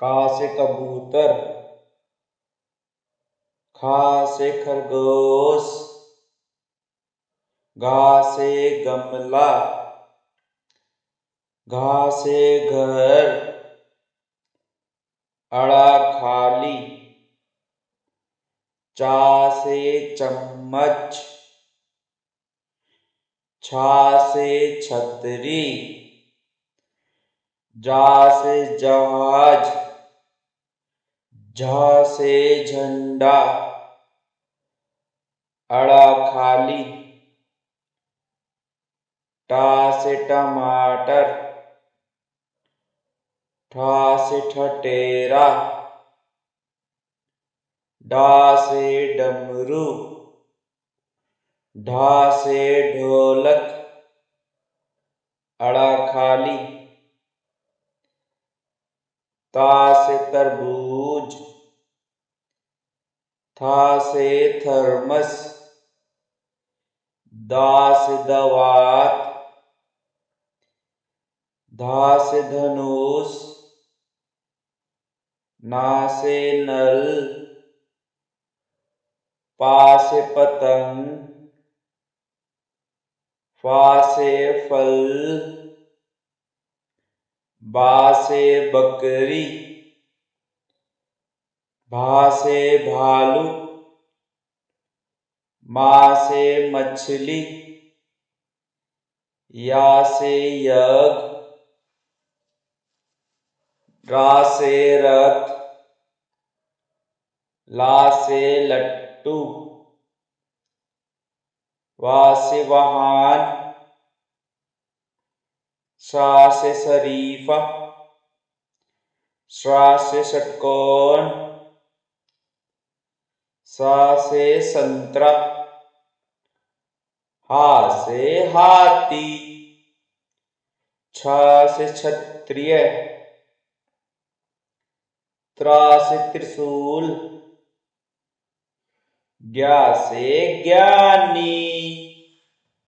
का से कबूतर, खा से खरगोश, गा से गमला, घा से घर, अड़ा खाली, चा से चम्मच, छा से छतरी, जा से जहाज, झा से झंडा, अड़ा खाली, टा से टमाटर, ठा से ठठेरा, डा से डमरू, ढा से ढोलक, अड़ा खाली, ता से तरबूज, था से थर्मस, दा से दवात, धा से धनुष, ना से नल, पा से पतंग, फा से फल, बा से बकरी, भा से भालू, मा से मछली, या से यज्ञ, रा से रथ, ला से लट्टू, वा से वाहन, सा से शरीफा, श्रा से षटकोण, सा से संतरा, हा से हाथी, छ से क्षत्रिय, त्रा से त्रिशूल, ज्ञा से ज्ञानी।